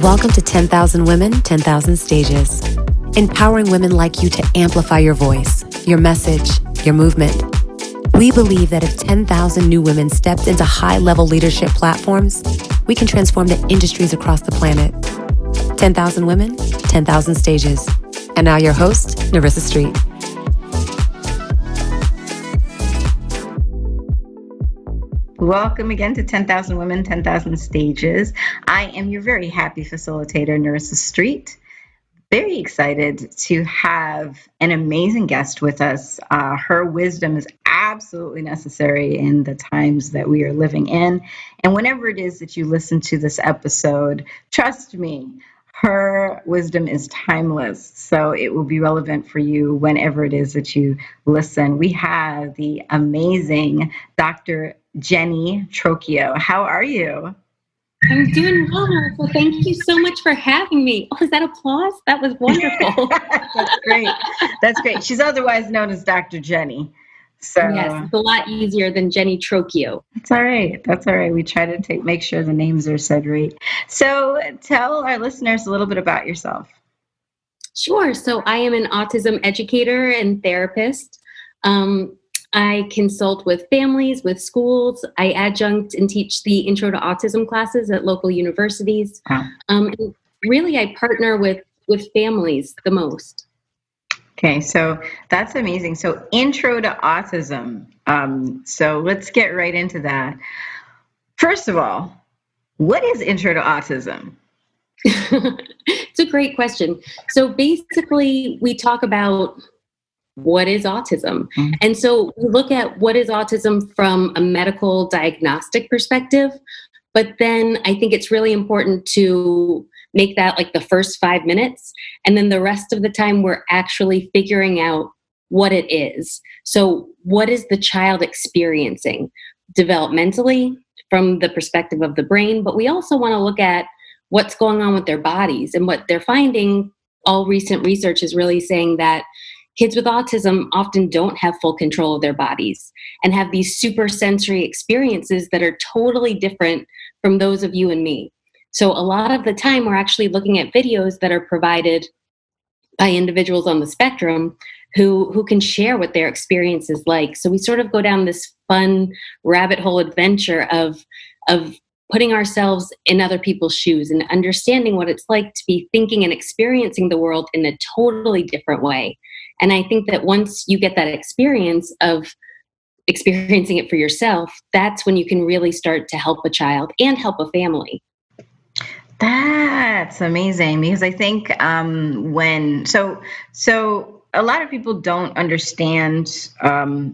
Welcome to 10,000 Women, 10,000 Stages. Empowering women like you to amplify your voice, your message, your movement. We believe that if 10,000 new women stepped into high-level leadership platforms, we can transform the industries across the planet. 10,000 Women, 10,000 Stages. And now your host, Narissa Street. Welcome again to 10,000 Women, 10,000 Stages. I am your very happy facilitator, Narissa Street. Very excited to have an amazing guest with us. Her wisdom is absolutely necessary in the times that we are living in. And whenever it is that you listen to this episode, trust me, her wisdom is timeless. So it will be relevant for you whenever it is that you listen. We have the amazing Dr. Jennie Trocchio. How are you? I'm doing well. So thank you so much for having me. Oh, is that applause? That was wonderful. That's great. That's great. She's otherwise known as Dr. Jennie. So yes, it's a lot easier than Jennie Trocchio. That's all right. That's all right. We try to make sure the names are said right. So tell our listeners a little bit about yourself. Sure. So I am an autism educator and therapist. I consult with families, with schools. I adjunct and teach the Intro to Autism classes at local universities. Wow. And really, I partner with families the most. Okay, so that's amazing. So Intro to Autism. So let's get right into that. First of all, what is Intro to Autism? It's a great question. So basically, we talk about what is autism? Mm-hmm. And so we look at what is autism from a medical diagnostic perspective, but then I think it's really important to make that like the first 5 minutes. And then the rest of the time, we're actually figuring out what it is. So what is the child experiencing developmentally from the perspective of the brain? But we also want to look at what's going on with their bodies. And what they're finding, all recent research is really saying that kids with autism often don't have full control of their bodies and have these super sensory experiences that are totally different from those of you and me. So a lot of the time, we're actually looking at videos that are provided by individuals on the spectrum who can share what their experience is like. So we sort of go down this fun rabbit hole adventure of putting ourselves in other people's shoes and understanding what it's like to be thinking and experiencing the world in a totally different way. And I think that once you get that experience of experiencing it for yourself, that's when you can really start to help a child and help a family. That's amazing, because I think so a lot of people don't understand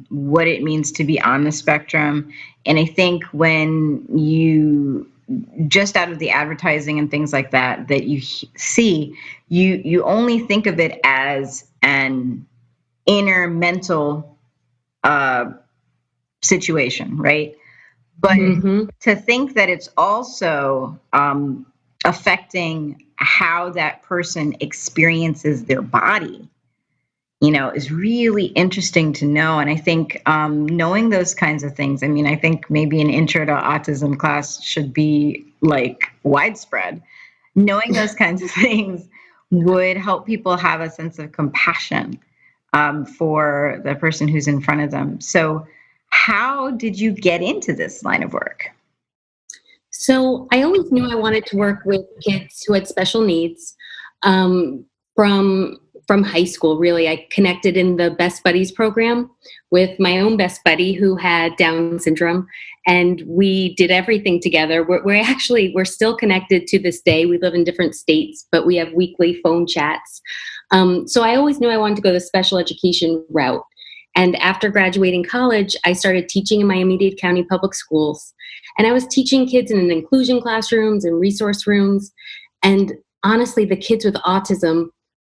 what it means to be on the spectrum. And I think when you, just out of the advertising and things like that you see, you only think of it as an inner mental situation, right? But to think that it's also affecting how that person experiences their body, is really interesting to know. And I think knowing those kinds of things, I think maybe an Intro to Autism class should be like widespread. Knowing those kinds of things would help people have a sense of compassion for the person who's in front of them. So how did you get into this line of work? So I always knew I wanted to work with kids who had special needs. From high school, really, I connected in the Best Buddies program with my own best buddy who had Down syndrome, and we did everything together. We're still connected to this day. We live in different states, but we have weekly phone chats. So I always knew I wanted to go the special education route. And after graduating college, I started teaching in my immediate county public schools. And I was teaching kids in inclusion classrooms and resource rooms. And honestly, the kids with autism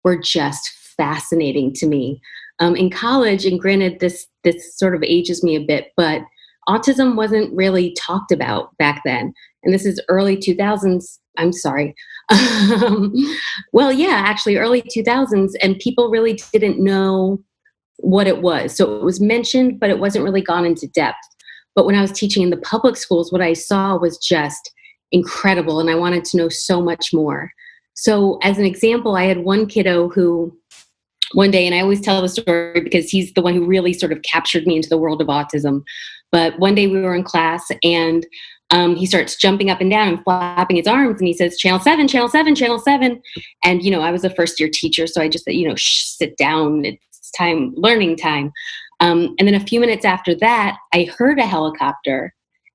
were just fascinating to me. In college, and granted, this sort of ages me a bit, but autism wasn't really talked about back then. And this is early 2000s. I'm sorry. Well, yeah, actually early 2000s. And people really didn't know what it was. So it was mentioned, but it wasn't really gone into depth. But when I was teaching in the public schools, what I saw was just incredible. And I wanted to know so much more. So as an example, I had one kiddo who one day, and I always tell the story because he's the one who really sort of captured me into the world of autism. But one day we were in class, and he starts jumping up and down and flapping his arms, and he says, channel 7, channel 7, channel 7. And, I was a first year teacher, so I just said, sit down, it's time, learning time. And then a few minutes after that, I heard a helicopter.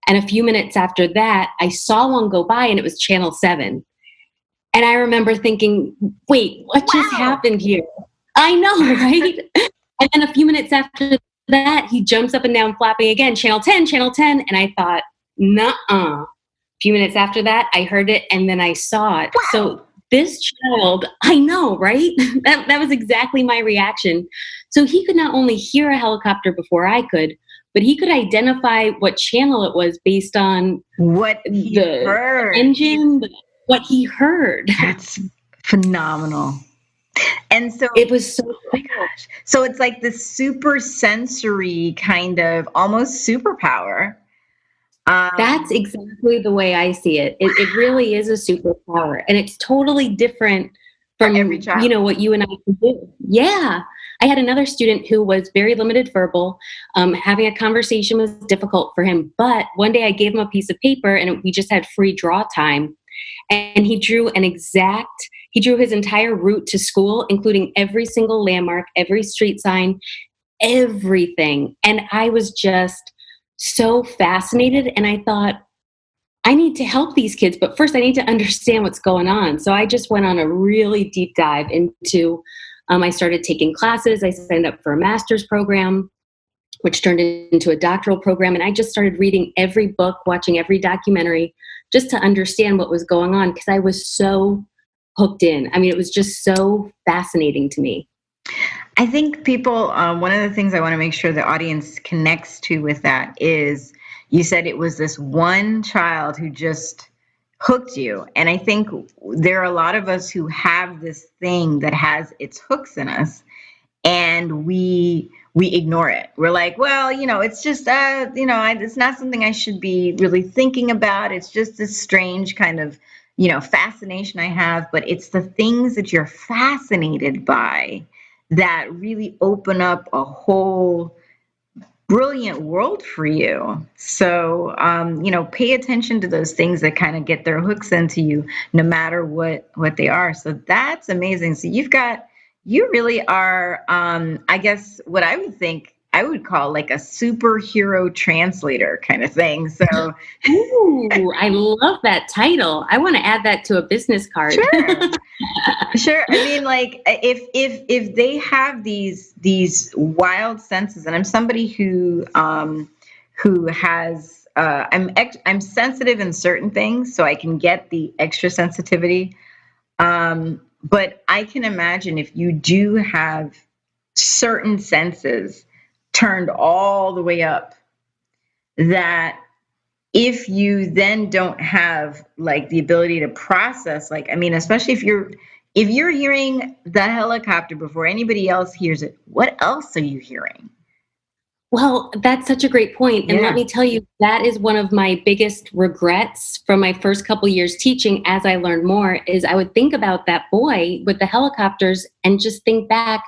And a few minutes after that, I saw one go by, and it was channel 7. And I remember thinking, wait, what just happened here? I know, right? And then a few minutes after that, he jumps up and down flapping again, channel 10, channel 10. And I thought, nuh-uh. A few minutes after that, I heard it, and then I saw it. Wow. So this child, I know, right? That was exactly my reaction. So he could not only hear a helicopter before I could, but he could identify what channel it was based on what he heard. Engine, what he heard. That's phenomenal. And so it was so, oh my gosh. So it's like this super sensory kind of almost superpower. That's exactly the way I see it. It really is a superpower, and it's totally different from every child. What you and I can do. Yeah. I had another student who was very limited verbal. Having a conversation was difficult for him, but one day I gave him a piece of paper, and we just had free draw time. And he drew his entire route to school, including every single landmark, every street sign, everything. And I was just so fascinated. And I thought, I need to help these kids, but first I need to understand what's going on. So I just went on a really deep dive into, I started taking classes. I signed up for a master's program, which turned into a doctoral program. And I just started reading every book, watching every documentary, just to understand what was going on, because I was so hooked in. I mean, it was just so fascinating to me. I think people, one of the things I want to make sure the audience connects to with that is, you said it was this one child who just hooked you. And I think there are a lot of us who have this thing that has its hooks in us, and we ignore it. We're like, well, it's just, it's not something I should be really thinking about. It's just this strange kind of, fascination I have. But it's the things that you're fascinated by that really open up a whole brilliant world for you. So, pay attention to those things that kind of get their hooks into you, no matter what they are. So that's amazing. So you really are, I guess what I would call like a superhero translator kind of thing. So, ooh, I love that title. I want to add that to a business card. Sure. I mean, like if they have these wild senses, and I'm somebody who has I'm sensitive in certain things, so I can get the extra sensitivity. But I can imagine if you do have certain senses turned all the way up, that if you then don't have like the ability to process, especially if you're hearing the helicopter before anybody else hears it, what else are you hearing? Well, that's such a great point. And let me tell you, that is one of my biggest regrets from my first couple years teaching. As I learned more, is I would think about that boy with the helicopters and just think back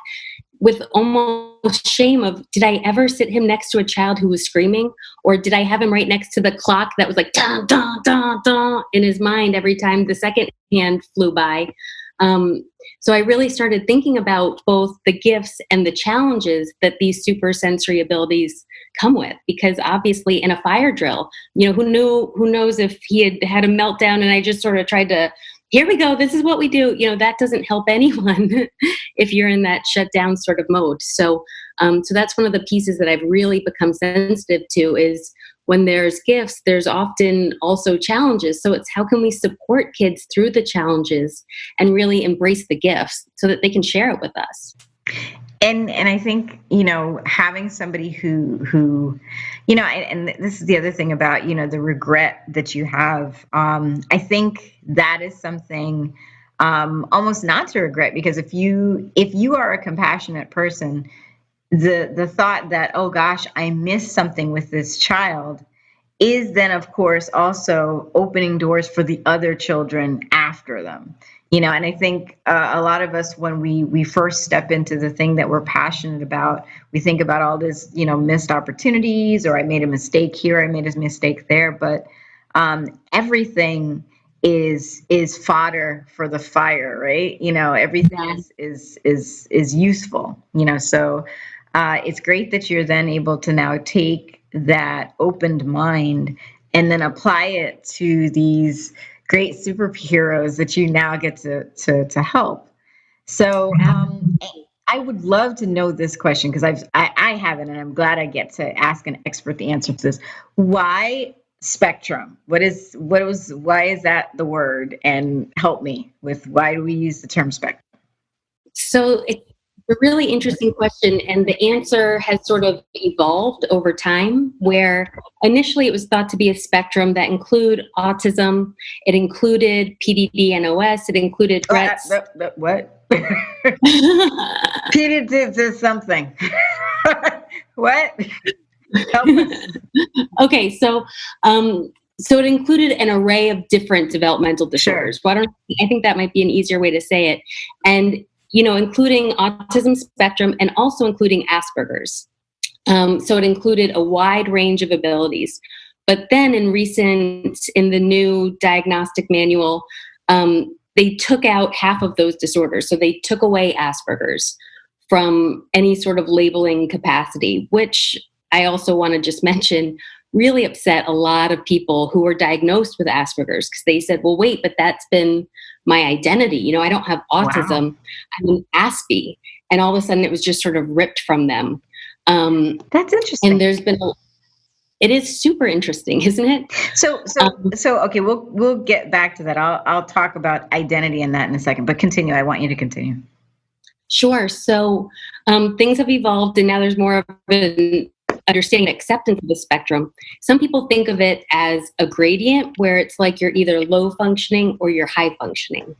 with almost shame of, did I ever sit him next to a child who was screaming? Or did I have him right next to the clock that was like, dun, dun, dun, dun, in his mind every time the second hand flew by? So I really started thinking about both the gifts and the challenges that these super sensory abilities come with, because obviously in a fire drill, who knows if he had a meltdown and I just sort of tried to, here we go, this is what we do. That doesn't help anyone if you're in that shutdown sort of mode. So that's one of the pieces that I've really become sensitive to, is when there's gifts, there's often also challenges. So it's how can we support kids through the challenges and really embrace the gifts so that they can share it with us. And I think, having somebody who, and this is the other thing about, the regret that you have. I think that is something almost not to regret, because if you are a compassionate person, the thought that, oh gosh, I missed something with this child is then, of course, also opening doors for the other children after them. And I think a lot of us, when we first step into the thing that we're passionate about, we think about all this, missed opportunities, or I made a mistake here, I made a mistake there. But everything is fodder for the fire, right? Everything is useful. So it's great that you're then able to now take that opened mind and then apply it to these great superheroes that you now get to help. So I would love to know this question, because I haven't, and I'm glad I get to ask an expert the answer to this. Why spectrum? Why is that the word? And help me with, why do we use the term spectrum? So it's a really interesting question, and the answer has sort of evolved over time, where initially it was thought to be a spectrum that included autism, it included PDD-NOS, it included Brett's... What? PDD is something. What? Help us. Okay, so it included an array of different developmental disorders. Sure. I think that might be an easier way to say it. And including autism spectrum and also including Asperger's. So it included a wide range of abilities. But then in the new diagnostic manual, they took out half of those disorders. So they took away Asperger's from any sort of labeling capacity, which I also want to just mention really upset a lot of people who were diagnosed with Asperger's, because they said, well, wait, but that's been my identity. I don't have autism. Wow. I'm an Aspie. And all of a sudden it was just sort of ripped from them. That's interesting. And it is super interesting, isn't it? So okay, we'll get back to that. I'll talk about identity and that in a second, but continue. I want you to continue. Sure. So things have evolved, and now there's more of an understanding, acceptance of the spectrum. Some people think of it as a gradient, where it's like you're either low functioning or you're high functioning.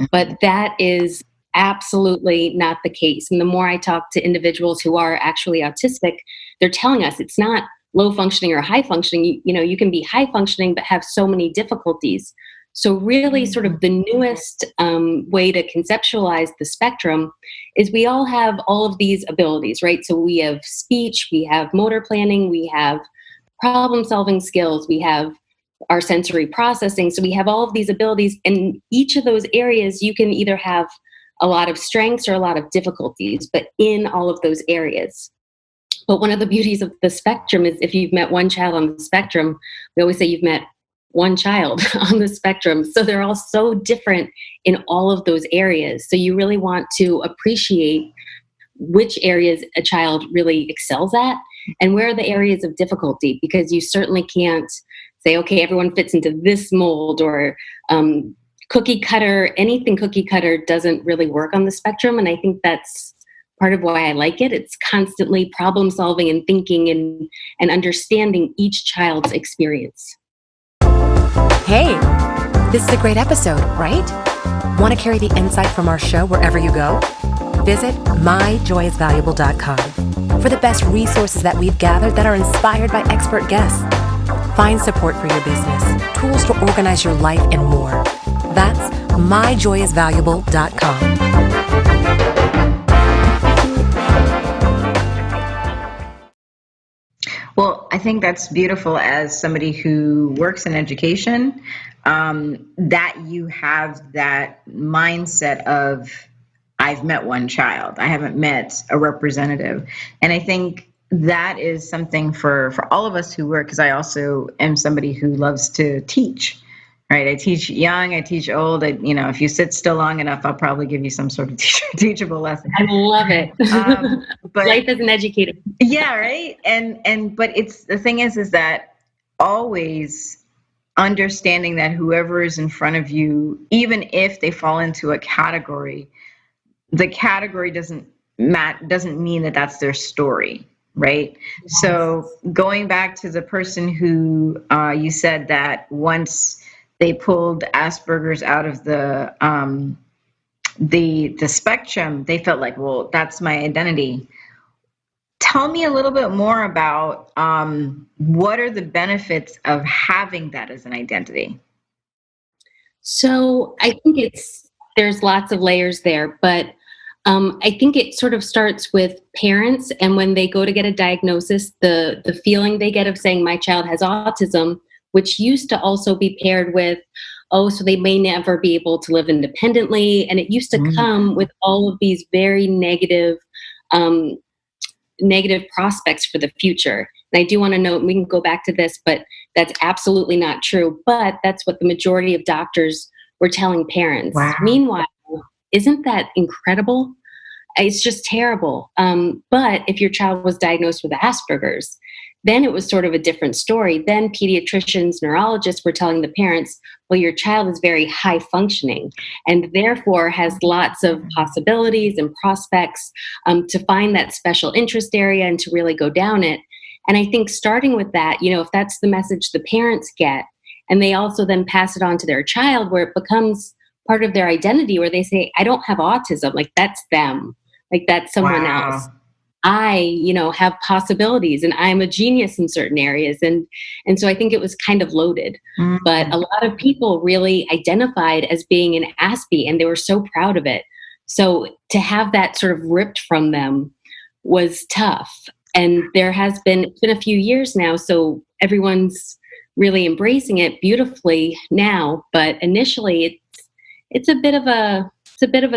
But that is absolutely not the case. And the more I talk to individuals who are actually autistic, they're telling us it's not low functioning or high functioning. You can be high functioning but have so many difficulties. So really sort of the newest way to conceptualize the spectrum is we all have all of these abilities, right? So we have speech, we have motor planning, we have problem solving skills, we have our sensory processing. So we have all of these abilities, and each of those areas you can either have a lot of strengths or a lot of difficulties, but in all of those areas. But one of the beauties of the spectrum is, if you've met one child on the spectrum, we always say you've met one child on the spectrum. So they're all so different in all of those areas. So you really want to appreciate which areas a child really excels at and where are the areas of difficulty, because you certainly can't say, okay, everyone fits into this mold, or cookie cutter. Anything cookie cutter doesn't really work on the spectrum. And I think that's part of why I like it. It's constantly problem solving and thinking and understanding each child's experience. Hey, this is a great episode, right? Want to carry the insight from our show wherever you go? Visit myjoyisvaluable.com for the best resources that we've gathered that are inspired by expert guests. Find support for your business, tools to organize your life, and more. That's myjoyisvaluable.com. Well, I think that's beautiful, as somebody who works in education, that you have that mindset of, I've met one child, I haven't met a representative. And I think that is something for all of us who work, because I also am somebody who loves to teach. Right, I teach young, I teach old. If you sit still long enough, I'll probably give you some sort of teachable lesson. I love it. But life as an educator. Yeah, right. But it's, the thing is that always understanding that whoever is in front of you, even if they fall into a category, the category doesn't mean that that's their story. Right. Yes. So going back to the person who you said that once they pulled Asperger's out of the spectrum, they felt like, well, that's my identity. Tell me a little bit more about what are the benefits of having that as an identity? So I think there's lots of layers there, but I think it sort of starts with parents, and when they go to get a diagnosis, the feeling they get of saying my child has autism, which used to also be paired with, oh, so they may never be able to live independently, and it used to come with all of these very um, negative prospects for the future. And I do want to note, we can go back to this, but that's absolutely not true. But that's what the majority of doctors were telling parents. Wow. Meanwhile, isn't that incredible? It's just terrible. But if your child was diagnosed with Asperger's, then it was sort of a different story. Then pediatricians, neurologists were telling the parents, well, your child is very high functioning and therefore has lots of possibilities and prospects to find that special interest area and to really go down it. And I think starting with that, if that's the message the parents get, and they also then pass it on to their child, where it becomes part of their identity, where they say, I don't have autism, like that's them, like that's someone else. I, have possibilities and I'm a genius in certain areas. And so I think it was kind of loaded, but a lot of people really identified as being an Aspie and they were so proud of it. So to have that sort of ripped from them was tough. And it's been a few years now, so everyone's really embracing it beautifully now. But initially it's a bit of a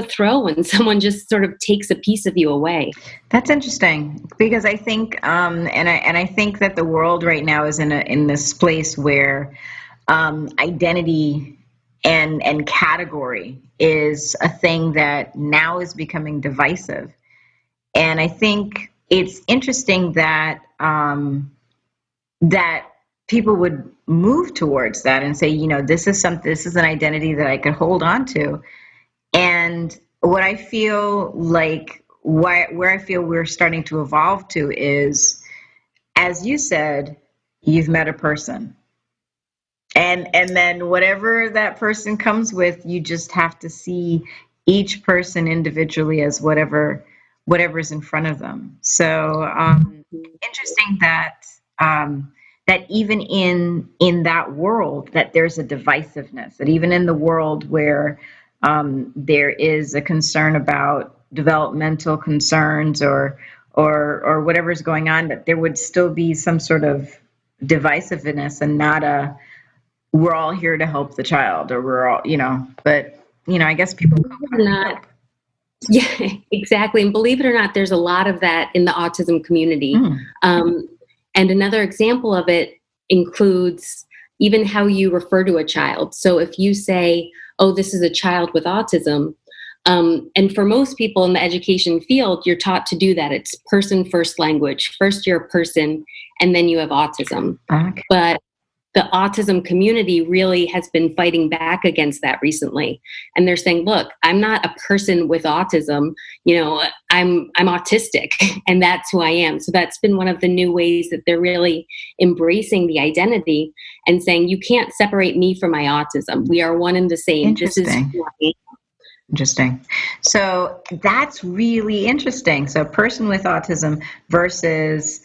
throw when someone just sort of takes a piece of you away. That's interesting because I think, and I think that the world right now is in this place where identity and category is a thing that now is becoming divisive, and I think it's interesting that that people would move towards that and say, this is an identity that I could hold on to. And what I feel like, where I feel we're starting to evolve to is, as you said, you've met a person. And then whatever that person comes with, you just have to see each person individually as whatever's in front of them. So interesting that that even in that world, that there's a divisiveness, that even in the world where there is a concern about developmental concerns or whatever's going on, that there would still be some sort of divisiveness and not we're all here to help the child, or we're all, but I guess people not. Yeah, exactly. And believe it or not, there's a lot of that in the autism community. And another example of it includes even how you refer to a child. So if you say, oh, this is a child with autism, and for most people in the education field, you're taught to do that. It's person first language. First you're a person, and then you have autism. Okay. But the autism community really has been fighting back against that recently. And they're saying, look, I'm not a person with autism, I'm autistic, and that's who I am. So that's been one of the new ways that they're really embracing the identity and saying, you can't separate me from my autism. We are one and the same. This is who I am. Interesting. So that's really interesting. So person with autism versus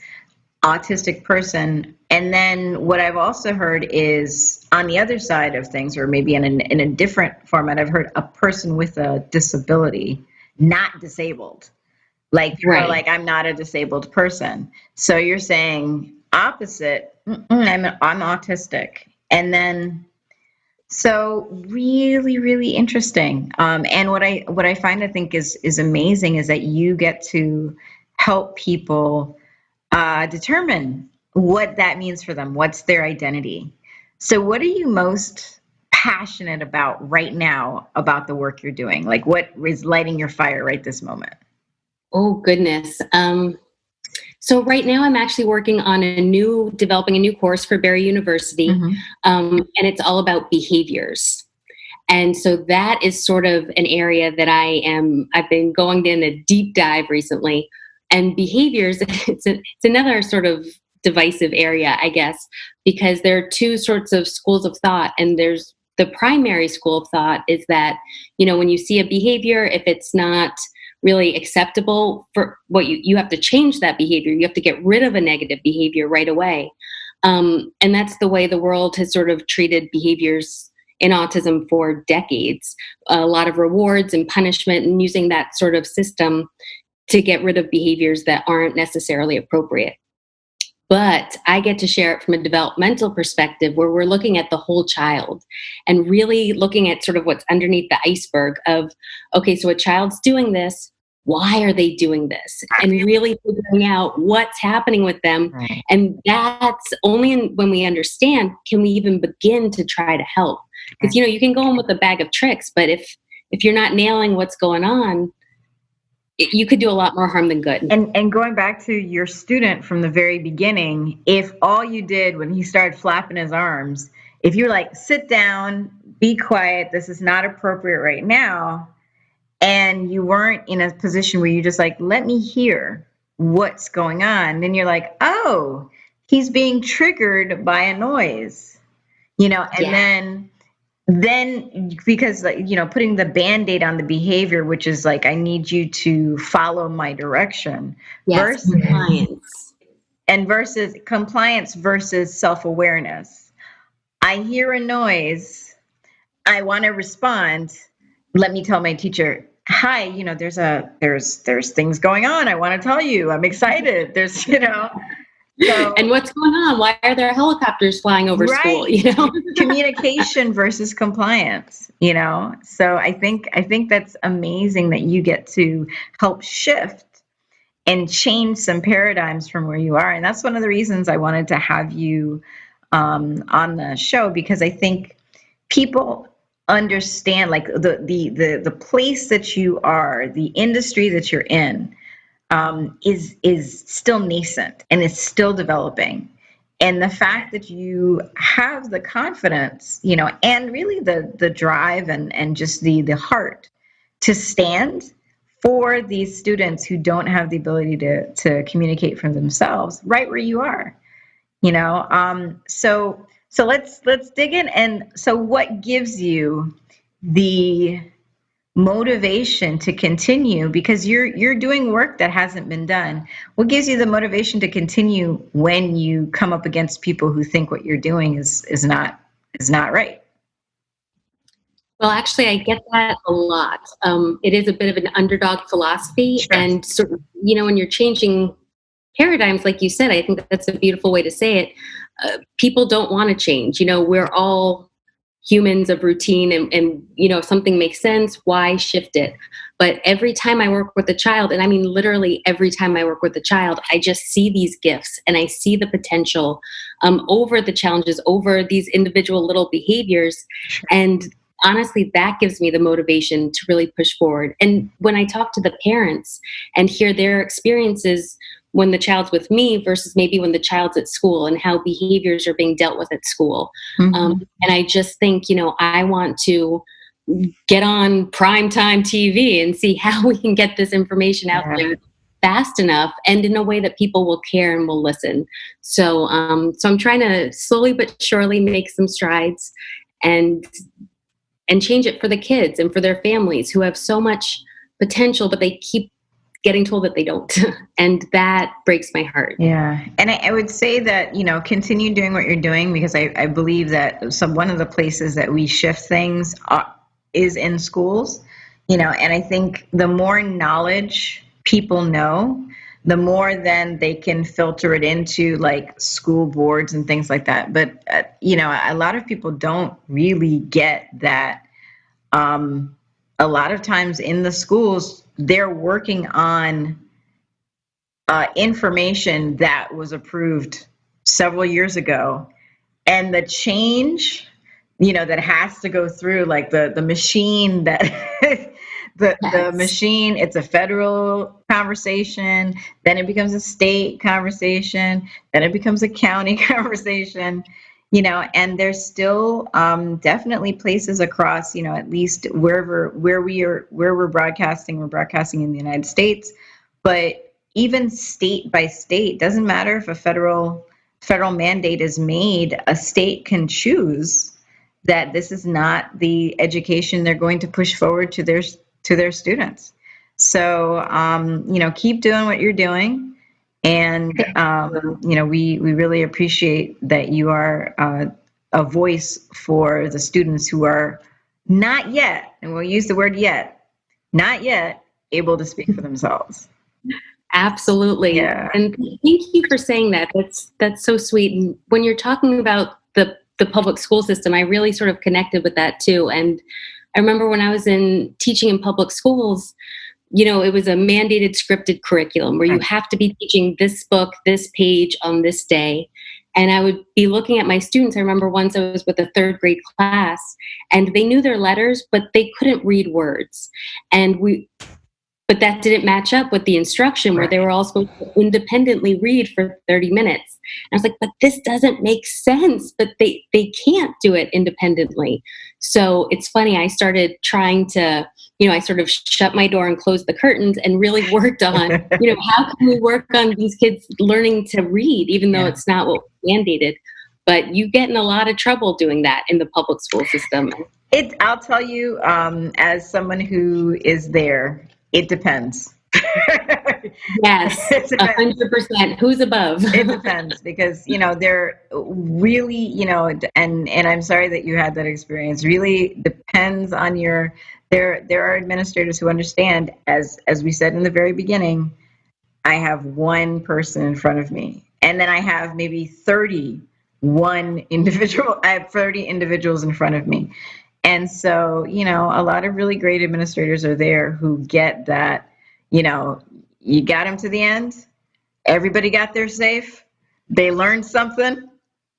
autistic person. And then what I've also heard is on the other side of things, or maybe in a different format, I've heard a person with a disability, not disabled. Like people are like, I'm not a disabled person. So you're saying opposite, I'm autistic. And then, so really, really interesting. And what I find, I think is amazing is that you get to help people determine what that means for them. What's their identity? So what are you most passionate about right now about the work you're doing? Like what is lighting your fire right this moment? Oh, goodness. So right now I'm actually working on developing a new course for Barry University. And it's all about behaviors. And so that is sort of an area that I've been going in a deep dive recently. And behaviors, it's another sort of divisive area, I guess, because there are two sorts of schools of thought. And there's the primary school of thought is that, when you see a behavior, if it's not really acceptable for what you have to change that behavior. You have to get rid of a negative behavior right away. And that's the way the world has sort of treated behaviors in autism for decades. A lot of rewards and punishment, and using that sort of system to get rid of behaviors that aren't necessarily appropriate. But I get to share it from a developmental perspective where we're looking at the whole child and really looking at sort of what's underneath the iceberg of, okay, so a child's doing this. Why are they doing this? And really figuring out what's happening with them. Right. And that's only when we understand can we even begin to try to help. Because, you can go in with a bag of tricks, but if you're not nailing what's going on, you could do a lot more harm than good. And going back to your student from the very beginning, if all you did when he started flapping his arms, if you're like, sit down, be quiet, this is not appropriate right now, and you weren't in a position where you just like, let me hear what's going on, then you're like, oh, he's being triggered by a noise, and then because putting the Band-Aid on the behavior, which is like, I need you to follow my direction, versus compliance versus self-awareness. I hear a noise, I want to respond. Let me tell my teacher, hi, there's things going on. I want to tell you, I'm excited. There's, So, and what's going on? Why are there helicopters flying over school? Communication versus compliance. So I think that's amazing that you get to help shift and change some paradigms from where you are, and that's one of the reasons I wanted to have you on the show, because I think people understand like the place that you are, the industry that you're in. Is still nascent and is still developing. And the fact that you have the confidence, and really the drive and just the heart to stand for these students who don't have the ability to communicate for themselves right where you are, so let's dig in. And so what gives you the motivation to continue, because you're doing work that hasn't been done? What gives you the motivation to continue when you come up against people who think what you're doing is not right? Well, actually, I get that a lot. It is a bit of an underdog philosophy. Sure. And sort of, when you're changing paradigms, like you said, I think that's a beautiful way to say it. People don't want to change. We're all humans of routine, and if something makes sense, why shift it? But every time I work with a child, and I mean literally every time I work with a child, I just see these gifts and I see the potential over the challenges, over these individual little behaviors. Sure. And honestly, that gives me the motivation to really push forward. And when I talk to the parents and hear their experiences when the child's with me versus maybe when the child's at school, and how behaviors are being dealt with at school. Mm-hmm. And I just think, I want to get on primetime TV and see how we can get this information out there fast enough and in a way that people will care and will listen. So I'm trying to slowly but surely make some strides and change it for the kids and for their families who have so much potential, but they keep getting told that they don't. And that breaks my heart. Yeah. And I would say that, continue doing what you're doing, because I believe that one of the places that we shift things is in schools, and I think the more knowledge people know, the more then they can filter it into like school boards and things like that. But, a lot of people don't really get that. A lot of times in the schools, they're working on information that was approved several years ago, and the change, that has to go through like the machine that the machine. It's a federal conversation, then it becomes a state conversation, then it becomes a county conversation. And there's still definitely places across, at least where we're broadcasting in the United States, but even state by state, doesn't matter if a federal mandate is made, a state can choose that this is not the education they're going to push forward to their students. So, keep doing what you're doing. And, we really appreciate that you are a voice for the students who are not yet, and we'll use the word yet, not yet able to speak for themselves. Absolutely. Yeah. And thank you for saying that. That's so sweet. And when you're talking about the public school system, I really sort of connected with that too. And I remember when I was teaching in public schools, it was a mandated scripted curriculum where you have to be teaching this book, this page on this day. And I would be looking at my students. I remember once I was with a third grade class and they knew their letters, but they couldn't read words. But that didn't match up with the instruction where they were all supposed to independently read for 30 minutes. And I was like, but this doesn't make sense, but they can't do it independently. So it's funny, I started trying to, I sort of shut my door and closed the curtains and really worked on, how can we work on these kids learning to read, even though it's not what was mandated. But you get in a lot of trouble doing that in the public school system. I'll tell you, as someone who is there, it depends. Yes, 100%. Who's above? It depends because, they're really, and I'm sorry that you had that experience. Really depends on there are administrators who understand, as we said in the very beginning, I have one person in front of me, and then I have maybe 30 individuals in front of me. And so, a lot of really great administrators are there who get that, you got them to the end. Everybody got there safe. They learned something.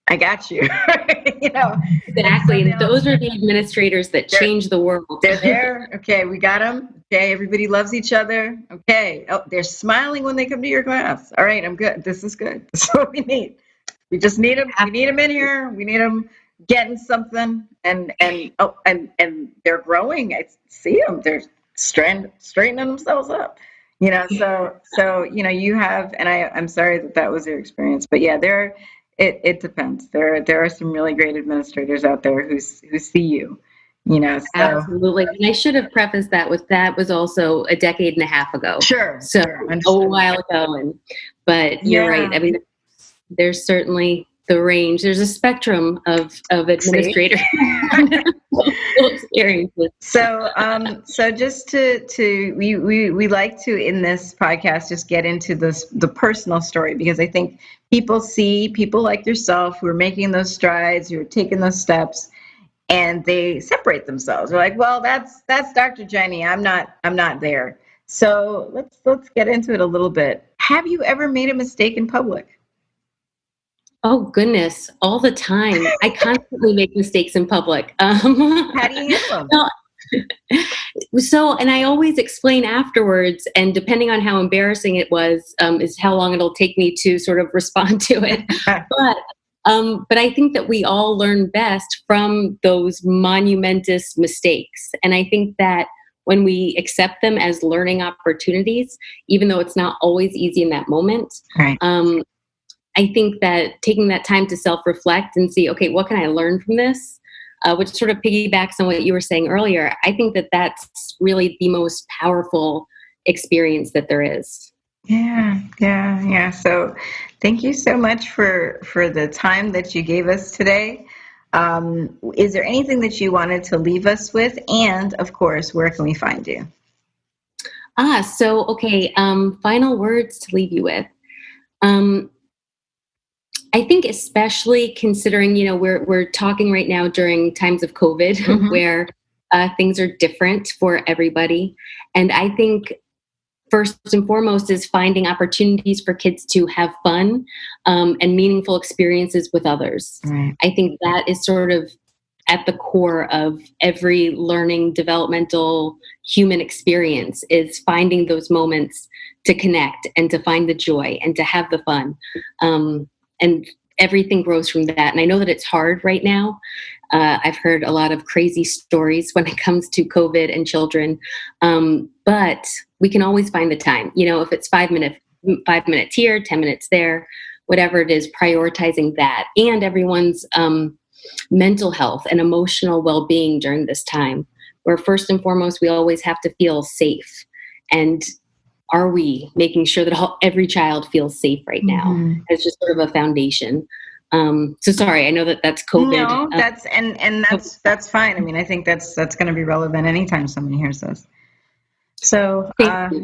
I got you. Exactly. And those are the administrators that change the world. They're there. Okay, we got them. Okay, everybody loves each other. Okay. Oh, they're smiling when they come to your class. All right, I'm good. This is good. This is what we need. We just need them. We need them in here. We need them getting something, and they're growing. I see them. They're straightening themselves up. So you have, and I'm sorry that was your experience, but yeah, it depends. There are some really great administrators out there who see you. So. Absolutely. And I should have prefaced that was also a decade and a half ago. Sure. So a while ago, but you're right. I mean, there's certainly the range. There's a spectrum of administrators experiences. So just we like to in this podcast just get into the personal story, because I think people see people like yourself who are making those strides, who are taking those steps, and they separate themselves. They're like, well, that's Dr. Jennie. I'm not there. So let's get into it a little bit. Have you ever made a mistake in public? Oh, goodness. All the time. I constantly make mistakes in public. How do you handle them? So, and I always explain afterwards, and depending on how embarrassing it was, is how long it'll take me to sort of respond to it. But I think that we all learn best from those monumentous mistakes. And I think that when we accept them as learning opportunities, even though it's not always easy in that moment, right. I think that taking that time to self-reflect and see, okay, what can I learn from this? Which sort of piggybacks on what you were saying earlier. I think that that's really the most powerful experience that there is. Yeah. So thank you so much for the time that you gave us today. Is there anything that you wanted to leave us with? And of course, where can we find you? Okay. Final words to leave you with. I think especially considering, we're talking right now during times of COVID, mm-hmm. where things are different for everybody. And I think first and foremost is finding opportunities for kids to have fun and meaningful experiences with others. Right. I think that is sort of at the core of every learning, developmental human experience, is finding those moments to connect and to find the joy and to have the fun. And everything grows from that. And I know that it's hard right now. I've heard a lot of crazy stories when it comes to COVID and children. But we can always find the time, if it's 5 minutes here, 10 minutes there, whatever it is, prioritizing that and everyone's mental health and emotional well-being during this time, where first and foremost, we always have to feel safe. And are we making sure that every child feels safe right now as just sort of a foundation? So sorry, I know that that's COVID. No, that's fine. I mean, I think that's going to be relevant anytime someone hears this. So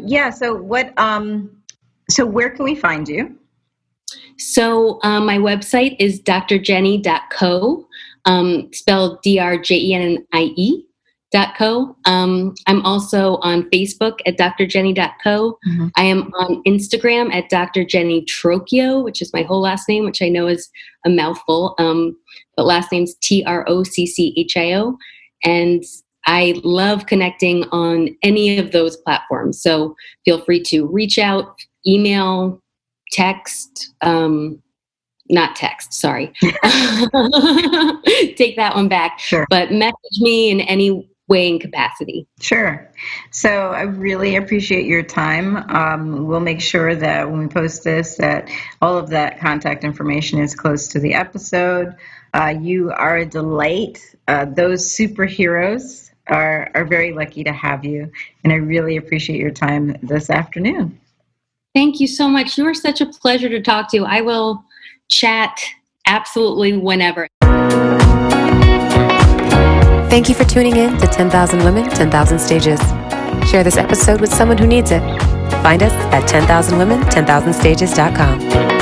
yeah. So what? So where can we find you? So my website is drjennie.co, spelled DRJENNIE.co. I'm also on Facebook at drjennie.co. I am on Instagram at Dr. Jennie Trocchio, which is my whole last name, which I know is a mouthful, but last name's Trocchio. And I love connecting on any of those platforms. So feel free to reach out, email, text, not text, sorry. Take that one back. Sure. But message me in any way and capacity. Sure. So I really appreciate your time. We'll make sure that when we post this, that all of that contact information is close to the episode. You are a delight. Those superheroes are very lucky to have you. And I really appreciate your time this afternoon. Thank you so much. You are such a pleasure to talk to. I will chat absolutely whenever. Thank you for tuning in to 10,000 Women, 10,000 Stages. Share this episode with someone who needs it. Find us at 10,000women10,000stages.com.